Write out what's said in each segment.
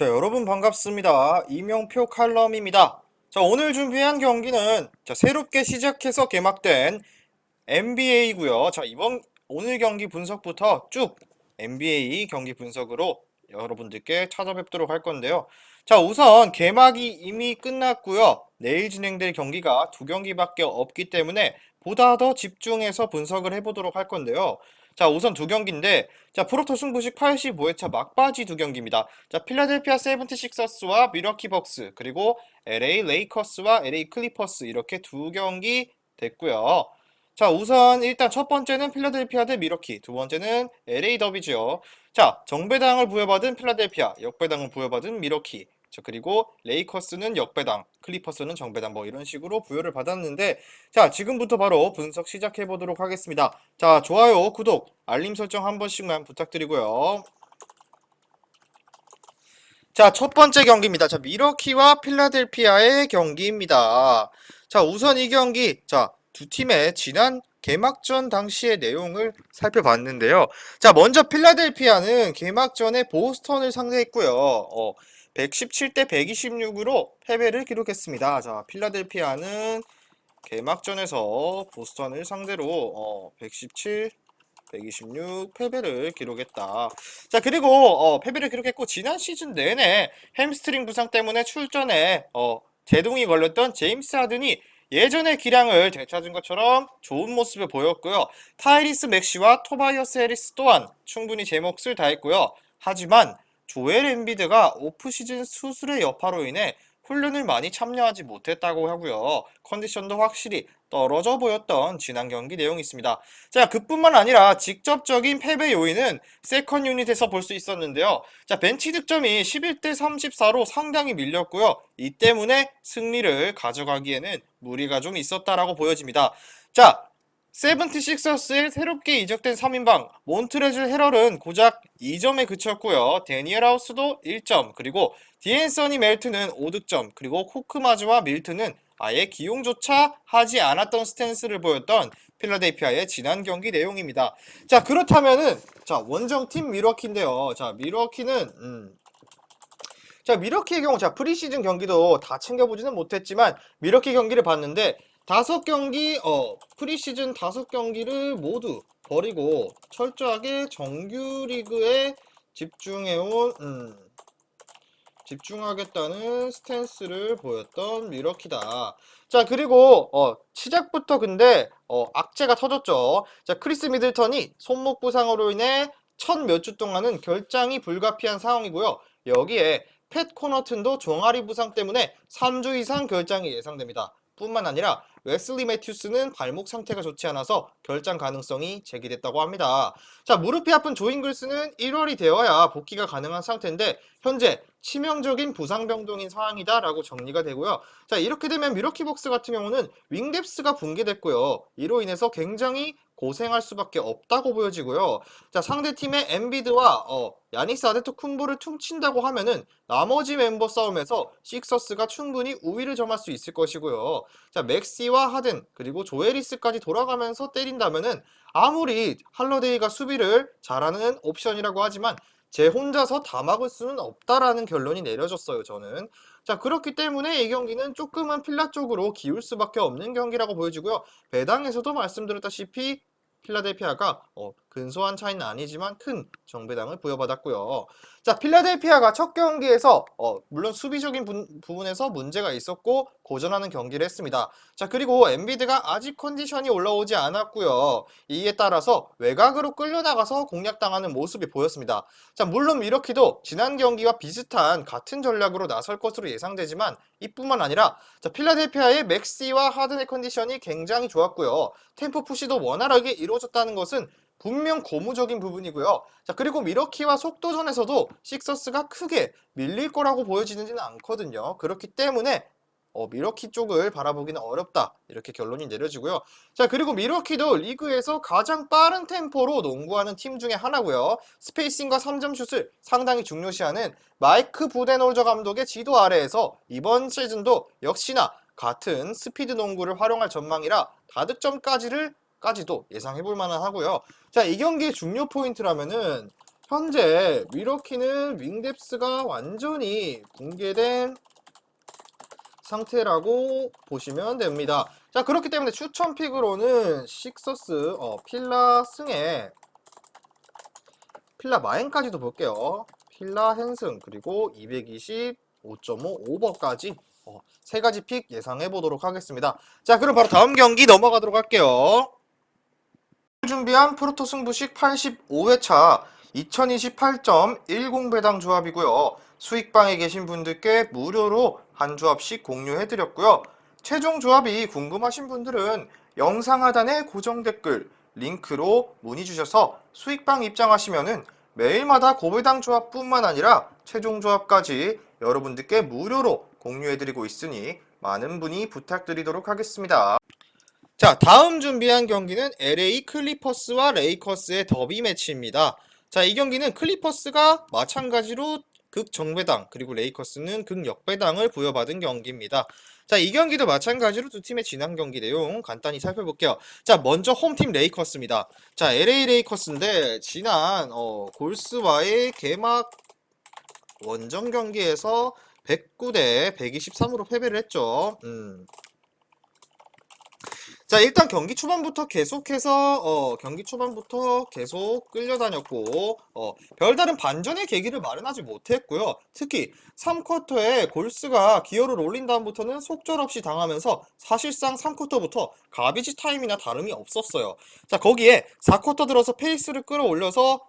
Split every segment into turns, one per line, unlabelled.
자, 여러분 반갑습니다. 이명표 칼럼입니다. 자, 오늘 준비한 경기는 새롭게 시작해서 개막된 NBA고요. 자, 오늘 경기 분석부터 쭉 NBA 경기 분석으로 여러분들께 찾아뵙도록 할 건데요. 자, 우선 개막이 이미 끝났고요. 내일 진행될 경기가 두 경기밖에 없기 때문에 보다 더 집중해서 분석을 해보도록 할 건데요. 자, 우선 두 경기인데, 자, 프로토 승부식 85회차 막바지 두 경기입니다. 자, 필라델피아 세븐티식서스와 미러키 벅스, 그리고 LA 레이커스와 LA 클리퍼스 이렇게 두 경기 됐고요. 자, 우선 일단 첫 번째는 필라델피아 대 미러키, 두 번째는 LA 더비죠. 자, 정배당을 부여받은 필라델피아, 역배당을 부여받은 미러키. 자, 그리고 레이커스는 역배당, 클리퍼스는 정배당 뭐 이런 식으로 부여를 받았는데, 자, 지금부터 바로 분석 시작해 보도록 하겠습니다. 자, 좋아요, 구독, 알림 설정 한 번씩만 부탁드리고요. 자, 첫 번째 경기입니다. 자, 미러키와 필라델피아의 경기입니다. 자, 우선 이 경기, 자, 두 팀의 지난 개막전 당시의 내용을 살펴봤는데요. 자, 먼저 필라델피아는 개막전에 보스턴을 상대했고요. 117대 126으로 패배를 기록했습니다. 자, 필라델피아는 개막전에서 보스턴을 상대로 117, 126 패배를 기록했다. 자, 그리고 패배를 기록했고 지난 시즌 내내 햄스트링 부상 때문에 출전에 제동이 걸렸던 제임스 하든이 예전의 기량을 되찾은 것처럼 좋은 모습을 보였고요. 타이리스 맥시와 토바이어스 해리스 또한 충분히 제 몫을 다했고요. 하지만 조엘 엠비드가 오프시즌 수술의 여파로 인해 훈련을 많이 참여하지 못했다고 하고요. 컨디션도 확실히 떨어져 보였던 지난 경기 내용이 있습니다. 자, 그뿐만 아니라 직접적인 패배 요인은 세컨 유닛에서 볼 수 있었는데요. 자, 벤치 득점이 11대 34로 상당히 밀렸고요. 이 때문에 승리를 가져가기에는 무리가 좀 있었다라고 보여집니다. 자, 세븐티식서스에 새롭게 이적된 3인방 몬트레즐 헤럴은 고작 2점에 그쳤고요. 데니엘 하우스도 1점, 그리고 디앤서니 멜트는 5득점, 그리고 코크마즈와 밀트는 아예 기용조차 하지 않았던 스탠스를 보였던 필라델피아의 지난 경기 내용입니다. 자, 그렇다면은 원정팀 미러키인데요. 자, 미러키의 경우 프리시즌 경기도 다 챙겨보지는 못했지만 미러키 경기를 봤는데 5경기 프리시즌 5경기를 모두 버리고 철저하게 정규리그에 집중하겠다는 스탠스를 보였던 미러키다. 자, 그리고 시작부터 근데 악재가 터졌죠. 자, 크리스 미들턴이 손목 부상으로 인해 첫 몇 주 동안은 결장이 불가피한 상황이고요. 여기에 팻 코너튼도 종아리 부상 때문에 3주 이상 결장이 예상됩니다. 뿐만 아니라 웨슬리 매튜스는 발목 상태가 좋지 않아서 결장 가능성이 제기됐다고 합니다. 자, 무릎이 아픈 조 잉글스는 1월이 되어야 복귀가 가능한 상태인데 현재 치명적인 부상병동인 상황이다라고 정리가 되고요. 자, 이렇게 되면 미러키 벅스 같은 경우는 윙뎁스가 붕괴됐고요. 이로 인해서 굉장히 고생할 수밖에 없다고 보여지고요. 자, 상대팀의 엠비드와 야니스 아데토쿤보를 퉁친다고 하면은 나머지 멤버 싸움에서 식서스가 충분히 우위를 점할 수 있을 것이고요. 자, 맥시와 하든 그리고 조에리스까지 돌아가면서 때린다면은 아무리 할러데이가 수비를 잘하는 옵션이라고 하지만 제 혼자서 다 막을 수는 없다라는 결론이 내려졌어요, 저는. 자, 그렇기 때문에 이 경기는 조금은 필라 쪽으로 기울 수밖에 없는 경기라고 보여지고요. 배당에서도 말씀드렸다시피 필라델피아가 근소한 차이는 아니지만 큰 정배당을 부여받았고요. 자, 필라델피아가 첫 경기에서 물론 수비적인 부분에서 문제가 있었고 고전하는 경기를 했습니다. 자, 그리고 엠비드가 아직 컨디션이 올라오지 않았고요. 이에 따라서 외곽으로 끌려나가서 공략당하는 모습이 보였습니다. 자, 물론 미러키도 지난 경기와 비슷한 같은 전략으로 나설 것으로 예상되지만 이뿐만 아니라 자, 필라델피아의 맥시와 하든의 컨디션이 굉장히 좋았고요. 템포 푸시도 원활하게 이루어졌다는 것은 분명 고무적인 부분이고요. 자, 그리고 미러키와 속도전에서도 식서스가 크게 밀릴 거라고 보여지지는 않거든요. 그렇기 때문에 미러키 쪽을 바라보기는 어렵다. 이렇게 결론이 내려지고요. 자, 그리고 미러키도 리그에서 가장 빠른 템포로 농구하는 팀 중에 하나고요. 스페이싱과 3점 슛을 상당히 중요시하는 마이크 부데놀저 감독의 지도 아래에서 이번 시즌도 역시나 같은 스피드 농구를 활용할 전망이라 다득점까지도 예상해볼 만한 하고요. 자, 이 경기의 중요 포인트라면은 현재 미러키는 윙뎁스가 완전히 붕괴된 상태라고 보시면 됩니다. 자, 그렇기 때문에 추천 픽으로는 식서스 필라 승에 필라 마행까지도 볼게요. 필라 행승 그리고 225.5 오버까지 세 가지 픽 예상해 보도록 하겠습니다. 자, 그럼 바로 다음 경기 넘어가도록 할게요. 준비한 프로토 승부식 85회차 2028.10 배당 조합이고요. 수익방에 계신 분들께 무료로 한 조합씩 공유해드렸고요. 최종 조합이 궁금하신 분들은 영상 하단에 고정 댓글 링크로 문의 주셔서 수익방 입장하시면은 매일마다 고배당 조합뿐만 아니라 최종 조합까지 여러분들께 무료로 공유해드리고 있으니 많은 문의 부탁드리도록 하겠습니다. 자, 다음 준비한 경기는 LA 클리퍼스와 레이커스의 더비 매치입니다. 자, 이 경기는 클리퍼스가 마찬가지로 극정배당 그리고 레이커스는 극역배당을 부여받은 경기입니다. 자, 이 경기도 마찬가지로 두 팀의 지난 경기 내용 간단히 살펴볼게요. 자, 먼저 홈팀 레이커스입니다. 자, LA 레이커스인데 지난 골스와의 개막 원정 경기에서 109대 123으로 패배를 했죠. 자, 일단 경기 초반부터 계속해서 계속 끌려다녔고 별다른 반전의 계기를 마련하지 못했고요. 특히 3쿼터에 골스가 기어를 올린 다음부터는 속절없이 당하면서 사실상 3쿼터부터 가비지 타임이나 다름이 없었어요. 자, 거기에 4쿼터 들어서 페이스를 끌어올려서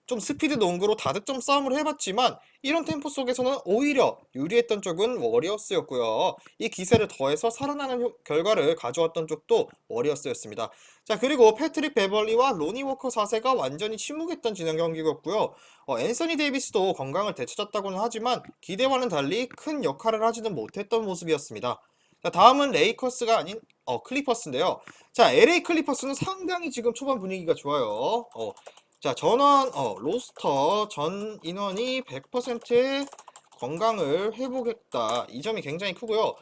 좀 스피드 농구로 다득점 싸움을 해봤지만 이런 템포 속에서는 오히려 유리했던 쪽은 워리어스였고요. 이 기세를 더해서 살아나는 결과를 가져왔던 쪽도 워리어스였습니다. 자, 그리고 패트릭 베벌리와 로니 워커 4세가 완전히 침묵했던 지난 경기였고요. 앤서니 데이비스도 건강을 되찾았다고는 하지만 기대와는 달리 큰 역할을 하지는 못했던 모습이었습니다. 자, 다음은 레이커스가 아닌 클리퍼스인데요. 자, LA 클리퍼스는 상당히 지금 초반 분위기가 좋아요. 자, 로스터 전 인원이 100%의 건강을 회복했다. 이 점이 굉장히 크고요.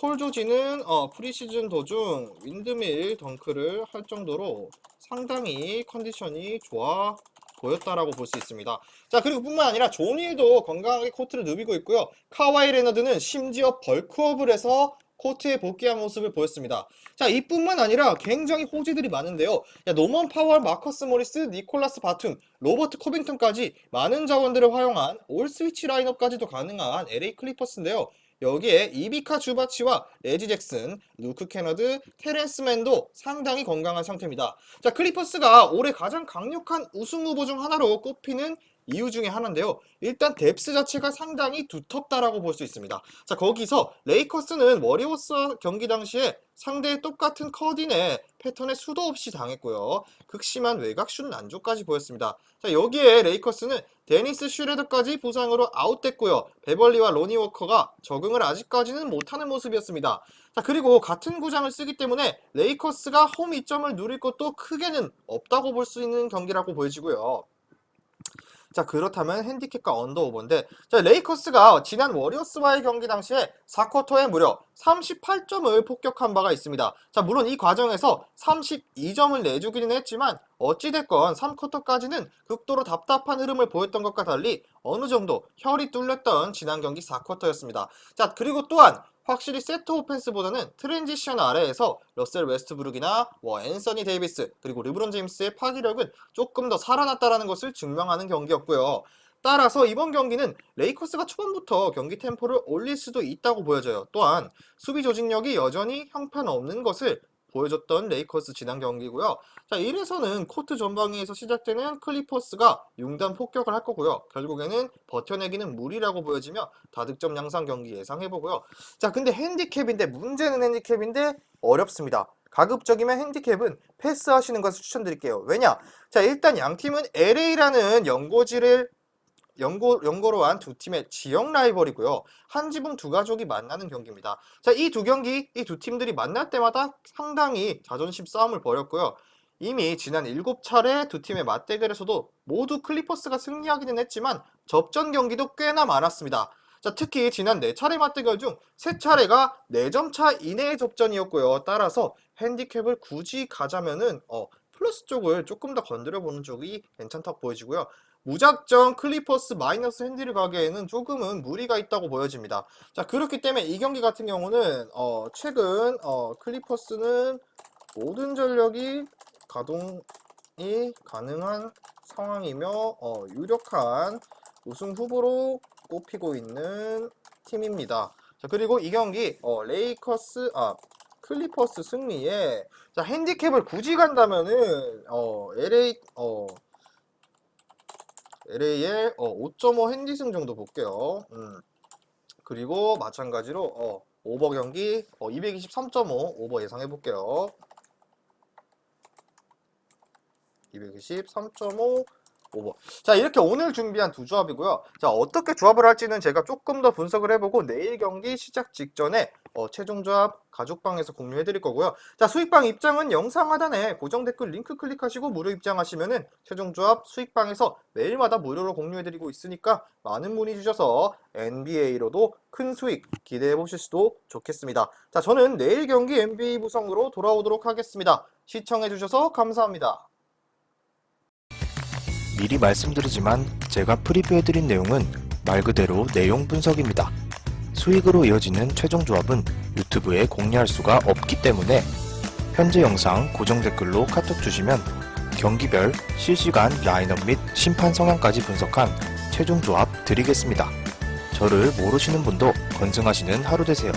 폴 조지는 프리시즌 도중 윈드밀 덩크를 할 정도로 상당히 컨디션이 좋아 보였다라고 볼 수 있습니다. 자, 그리고 뿐만 아니라 존힐도 건강하게 코트를 누비고 있고요. 카와이 레너드는 심지어 벌크업을 해서 코트에 복귀한 모습을 보였습니다. 자, 이뿐만 아니라 굉장히 호재들이 많은데요. 노먼 파월, 마커스 모리스, 니콜라스 바툼, 로버트 코빙턴까지 많은 자원들을 활용한 올 스위치 라인업까지도 가능한 LA 클리퍼스인데요. 여기에 이비카 주바치와 레지 잭슨, 루크 캐너드, 테렌스 맨도 상당히 건강한 상태입니다. 자, 클리퍼스가 올해 가장 강력한 우승 후보 중 하나로 꼽히는 이유 중에 하나인데요. 일단 뎁스 자체가 상당히 두텁다라고 볼 수 있습니다. 자, 거기서 레이커스는 워리어스 경기 당시에 상대의 똑같은 커딘의 패턴에 수도 없이 당했고요. 극심한 외곽슛 난조까지 보였습니다. 자, 여기에 레이커스는 데니스 슈레더까지 부상으로 아웃됐고요. 베벌리와 로니 워커가 적응을 아직까지는 못하는 모습이었습니다. 자, 그리고 같은 구장을 쓰기 때문에 레이커스가 홈 이점을 누릴 것도 크게는 없다고 볼 수 있는 경기라고 보여지고요. 자, 그렇다면 핸디캡과 언더오버인데, 자, 레이커스가 지난 워리어스와의 경기 당시에 4쿼터에 무려 38점을 폭격한 바가 있습니다. 자, 물론 이 과정에서 32점을 내주기는 했지만 어찌됐건 3쿼터까지는 극도로 답답한 흐름을 보였던 것과 달리 어느 정도 혈이 뚫렸던 지난 경기 4쿼터였습니다. 자, 그리고 또한 확실히 세트 오펜스보다는 트랜지션 아래에서 러셀 웨스트브룩이나 앤서니 데이비스 그리고 르브론 제임스의 파괴력은 조금 더 살아났다라는 것을 증명하는 경기였고요. 따라서 이번 경기는 레이커스가 초반부터 경기 템포를 올릴 수도 있다고 보여져요. 또한 수비 조직력이 여전히 형편없는 것을 보여줬던 레이커스 지난 경기고요. 자, 이래서는 코트 전방위에서 시작되는 클리퍼스가 융단 폭격을 할 거고요. 결국에는 버텨내기는 무리라고 보여지며 다득점 양상 경기 예상해보고요. 자, 근데 문제는 핸디캡인데 어렵습니다. 가급적이면 핸디캡은 패스하시는 것을 추천드릴게요. 왜냐? 자, 일단 양 팀은 LA라는 연고로 한 두 팀의 지역 라이벌이고요. 한 지붕 두 가족이 만나는 경기입니다. 자, 이 두 팀들이 만날 때마다 상당히 자존심 싸움을 벌였고요. 이미 지난 7차례 두 팀의 맞대결에서도 모두 클리퍼스가 승리하기는 했지만 접전 경기도 꽤나 많았습니다. 자, 특히 지난 4차례 맞대결 중 3차례가 4점 차 이내의 접전이었고요. 따라서 핸디캡을 굳이 가자면은 플러스 쪽을 조금 더 건드려보는 쪽이 괜찮다고 보여지고요. 무작정 클리퍼스 마이너스 핸디를 가기에는 조금은 무리가 있다고 보여집니다. 자, 그렇기 때문에 이 경기 같은 경우는 최근 클리퍼스는 모든 전력이 가동이 가능한 상황이며 유력한 우승 후보로 꼽히고 있는 팀입니다. 자, 그리고 이 경기 클리퍼스 승리에 자, 핸디캡을 굳이 간다면은 LA의 5.5 핸디승 정도 볼게요. 그리고 마찬가지로 오버 경기 223.5 오버 예상해 볼게요. 223.5 오버. 자, 이렇게 오늘 준비한 두 조합이고요. 자, 어떻게 조합을 할지는 제가 조금 더 분석을 해보고 내일 경기 시작 직전에 최종 조합 가족방에서 공유해 드릴 거고요. 자, 수익방 입장은 영상 하단에 고정 댓글 링크 클릭하시고 무료 입장하시면은 최종 조합 수익방에서 매일마다 무료로 공유해 드리고 있으니까 많은 문의 주셔서 NBA로도 큰 수익 기대해 보실 수도 좋겠습니다. 자, 저는 내일 경기 NBA 부성으로 돌아오도록 하겠습니다. 시청해 주셔서 감사합니다.
미리 말씀드리지만 제가 프리뷰해드린 내용은 말 그대로 내용 분석입니다. 수익으로 이어지는 최종 조합은 유튜브에 공개할 수가 없기 때문에 현재 영상 고정 댓글로 카톡 주시면 경기별 실시간 라인업 및 심판 성향까지 분석한 최종 조합 드리겠습니다. 저를 모르시는 분도 건승하시는 하루 되세요.